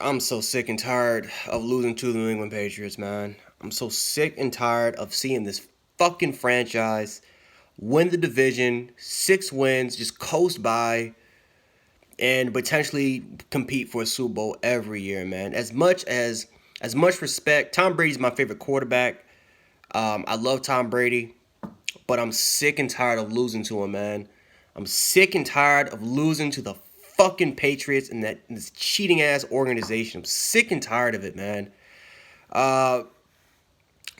I'm so sick and tired of losing to the New England Patriots, man. I'm so sick and tired of seeing this fucking franchise win the division, 6 wins, just coast by, and potentially compete for a Super Bowl every year, man. As much respect, Tom Brady's my favorite quarterback. I love Tom Brady, but I'm sick and tired of losing to him, man. I'm sick and tired of losing to the fucking Patriots and this cheating ass organization. I'm sick and tired of it, man. Uh,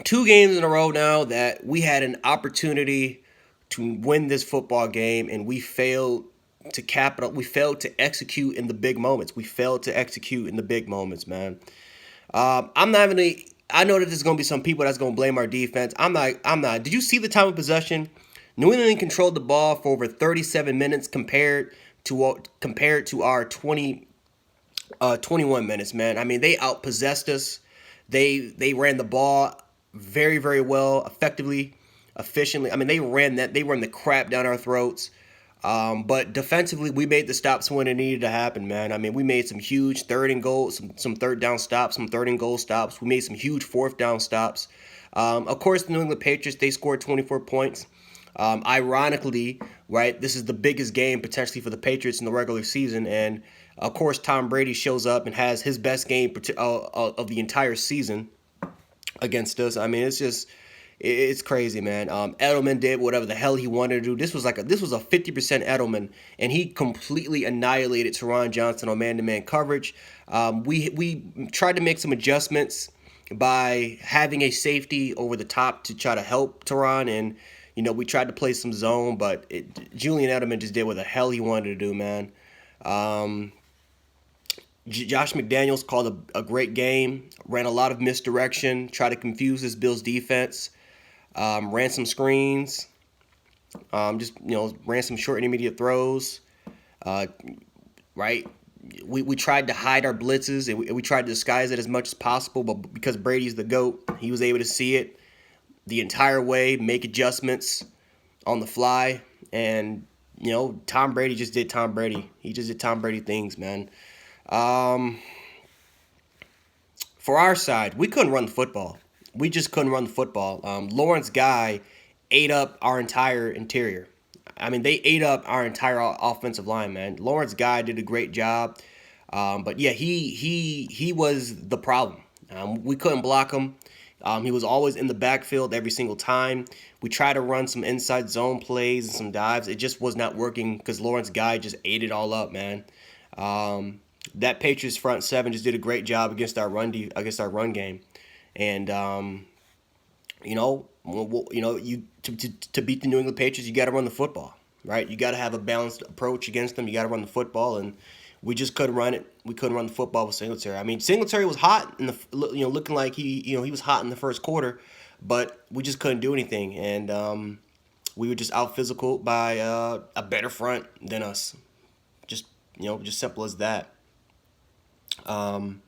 2 games in a row now that we had an opportunity to win this football game and we failed to capital. We failed to execute in the big moments. We failed to execute in the big moments, man. I'm not even. I know that there's gonna be some people that's gonna blame our defense. I'm not. I'm not. Did you see the time of possession? New England controlled the ball for over 37 minutes compared to our 21 minutes. Man, I mean they outpossessed us. They ran the ball very well, effectively, efficiently. I mean they ran the crap down our throats. But defensively, we made the stops when it needed to happen, man. I mean, we made some huge third and goal, some third down stops, some third and goal stops. We made some huge fourth down stops. Of course, the New England Patriots, they scored 24 points. Ironically, right, this is the biggest game potentially for the Patriots in the regular season. And, of course, Tom Brady shows up and has his best game of the entire season against us. I mean, it's crazy, man. Edelman did whatever the hell he wanted to do. This was a 50% Edelman, and he completely annihilated Teron Johnson on man-to-man coverage. We tried to make some adjustments by having a safety over the top to try to help Teron, and we tried to play some zone, but Julian Edelman just did what the hell he wanted to do, man. Um, Josh McDaniels called a great game, ran a lot of misdirection, tried to confuse this Bills defense, ran some screens, just ran some short intermediate throws. Uh, right, we tried to hide our blitzes and we tried to disguise it as much as possible, but because Brady's the GOAT, he was able to see it the entire way, make adjustments on the fly, and Tom Brady just did Tom Brady. He just did Tom Brady things, man. Um, for our side, we couldn't run the football. We just couldn't run the football. Lawrence Guy ate up our entire interior. I mean, they ate up our entire offensive line, man. Lawrence Guy did a great job, but yeah, he was the problem. We couldn't block him. He was always in the backfield every single time. We tried to run some inside zone plays and some dives. It just was not working because Lawrence Guy just ate it all up, man. That Patriots front seven just did a great job against our run game, and you to beat the New England Patriots, you got to run the football, right? You got to have a balanced approach against them. You got to run the football, and we just couldn't run it. We couldn't run the football with Singletary. I mean, Singletary was hot in the looking like he was hot in the first quarter, but we just couldn't do anything, and we were just out physical by a better front than us. Just just simple as that. Um,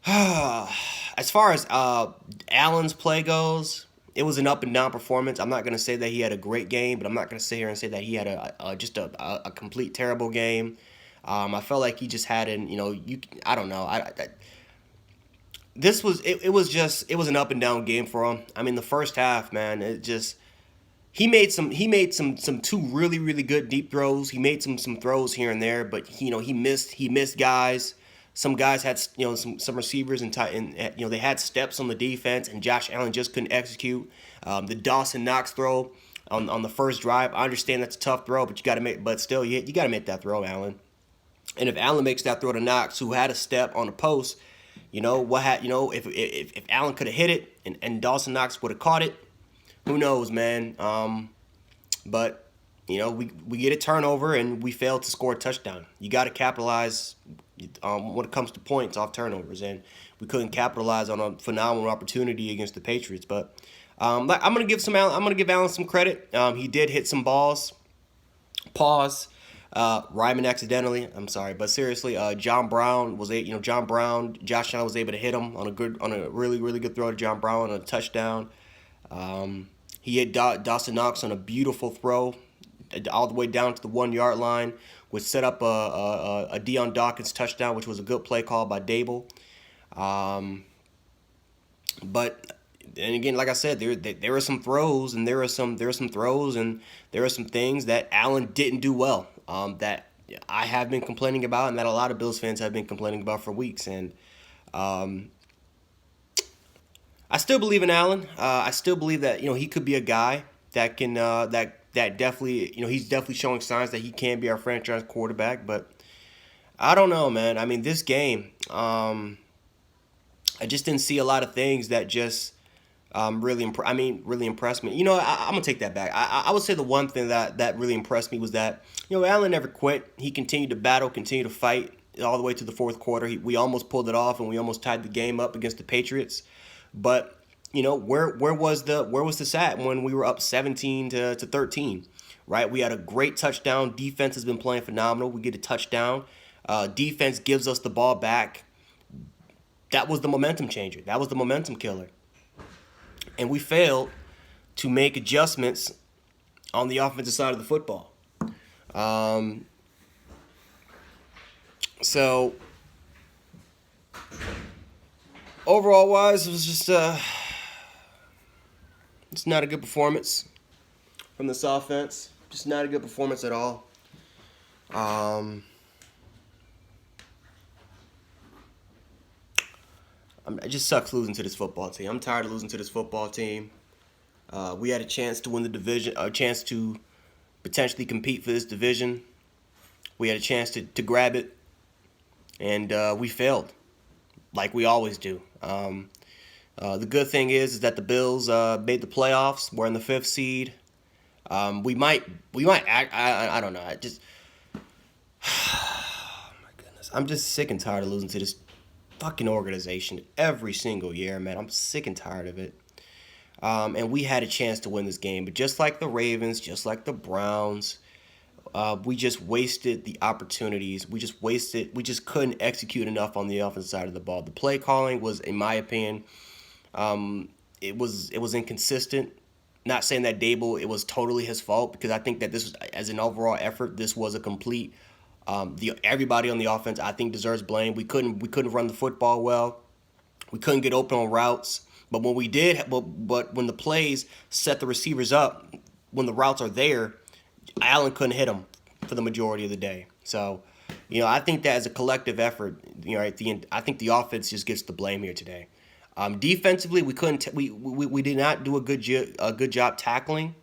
as far as Allen's play goes, it was an up and down performance. I'm not gonna say that he had a great game, but I'm not gonna sit here and say that he had just a complete terrible game. I felt like he just had I don't know. It was an up and down game for him. I mean, the first half, man, it just he made some two really good deep throws. He made some throws here and there, but he missed guys. Some guys had some receivers and they had steps on the defense, and Josh Allen just couldn't execute. The Dawson Knox throw on the first drive. I understand that's a tough throw, but still you got to make that throw, Allen. And if Allen makes that throw to Knox, who had a step on the post, if Allen could have hit it and Dawson Knox would have caught it, who knows, man? But we get a turnover and we fail to score a touchdown. You got to capitalize when it comes to points off turnovers, and we couldn't capitalize on a phenomenal opportunity against the Patriots. But I'm gonna give Allen some credit. He did hit some balls. Pause. Ryman accidentally. I'm sorry, but seriously, John Brown Josh Allen was able to hit him on a really good throw to John Brown on a touchdown. He hit Dawson Knox on a beautiful throw all the way down to the 1 yard line, which set up a Deion Dawkins touchdown, which was a good play call by Dable. Um, but and again, like I said, there are some throws, and there are some throws, and there are some things that Allen didn't do well. That I have been complaining about, and that a lot of Bills fans have been complaining about for weeks. And um, I still believe in Allen. I still believe that he could be a guy that can that definitely he's definitely showing signs that he can be our franchise quarterback. But I don't know, man. I mean, this game, I just didn't see a lot of things that just really impressed me. I'm gonna take that back. I would say the one thing that really impressed me was that Allen never quit. He continued to battle, continued to fight all the way to the fourth quarter. We almost pulled it off, and we almost tied the game up against the Patriots. But where was this at when we were up 17 to 13? Right, we had a great touchdown. Defense has been playing phenomenal. We get a touchdown. Defense gives us the ball back. That was the momentum changer. That was the momentum killer. And we failed to make adjustments on the offensive side of the football. Um, so overall wise, it was just it's not a good performance from this offense. Just not a good performance at all. Um, it just sucks losing to this football team. I'm tired of losing to this football team. We had a chance to win the division, a chance to potentially compete for this division. We had a chance to grab it, and we failed, like we always do. The good thing is that the Bills made the playoffs. We're in the fifth seed. We might act. I don't know. I just, oh my goodness, I'm just sick and tired of losing to this fucking organization every single year, man. I'm sick and tired of it. And we had a chance to win this game, but just like the Ravens, just like the Browns, we just wasted the opportunities. We just couldn't execute enough on the offensive side of the ball. The play calling was, in my opinion, it was inconsistent. Not saying that Dable, it was totally his fault, because I think that this was, as an overall effort, this was a complete. Everybody on the offense, I think, deserves blame. We couldn't run the football well. We couldn't get open on routes. But when we did, but when the plays set the receivers up, when the routes are there, Allen couldn't hit them for the majority of the day. So, I think that as a collective effort, at the end, I think the offense just gets the blame here today. Defensively, we couldn't. We did not do a good job tackling.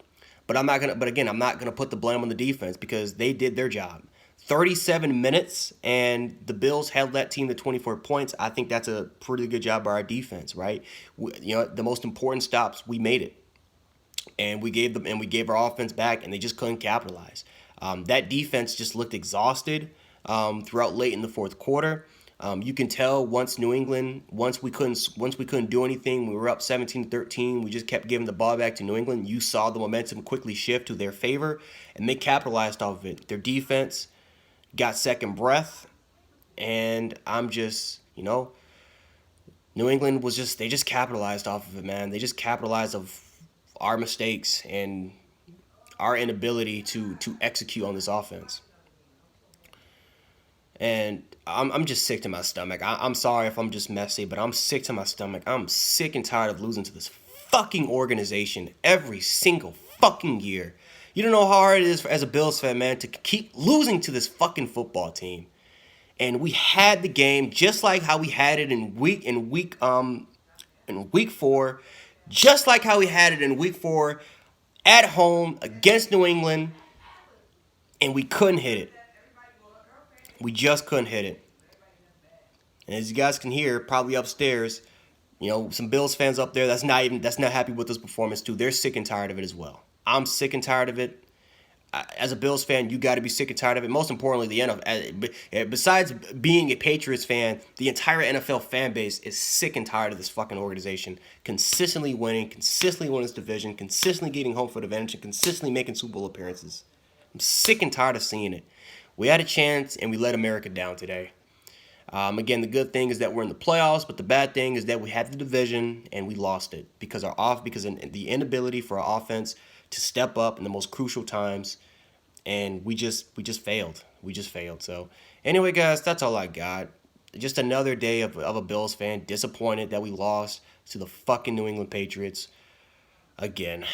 But again, I'm not gonna put the blame on the defense, because they did their job. 37 minutes, and the Bills held that team to 24 points. I think that's a pretty good job by our defense, right? The most important stops, we made it, and we gave our offense back, and they just couldn't capitalize. That defense just looked exhausted throughout late in the fourth quarter. You can tell once we couldn't do anything. We were up 17-13. We just kept giving the ball back to New England. You saw the momentum quickly shift to their favor, and they capitalized off of it. Their defense got second breath, and New England they just capitalized off of it, man. They just capitalized of our mistakes and our inability to execute on this offense. And I'm just sick to my stomach. I'm sorry if I'm just messy, but I'm sick to my stomach. I'm sick and tired of losing to this fucking organization every single fucking year. You don't know how hard it is as a Bills fan, man, to keep losing to this fucking football team. And we had the game just like how we had it in week 4, just like how we had it in week 4 at home against New England, and we couldn't hit it. We just couldn't hit it. And as you guys can hear, probably upstairs, some Bills fans up there that's not happy with this performance too. They're sick and tired of it as well. I'm sick and tired of it. As a Bills fan, you got to be sick and tired of it. Most importantly, the NFL. Besides being a Patriots fan, the entire NFL fan base is sick and tired of this fucking organization consistently winning this division, consistently getting home field advantage, and consistently making Super Bowl appearances. I'm sick and tired of seeing it. We had a chance, and we let America down today. Again, the good thing is that we're in the playoffs, but the bad thing is that we had the division and we lost it because of the inability for our offense to step up in the most crucial times. and we just failed. We just failed. So anyway, guys, that's all I got. Just another day of a Bills fan disappointed that we lost to the fucking New England Patriots again.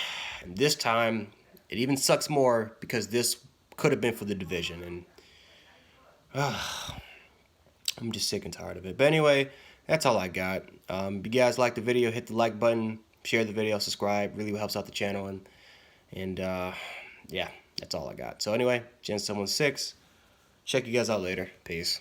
And this time, it even sucks more because this could have been for the division, and I'm just sick and tired of it. But anyway, that's all I got. If you guys like the video, hit the like button, share the video, subscribe. Really helps out the channel, and yeah, that's all I got. So anyway, Gen 716. Check you guys out later. Peace.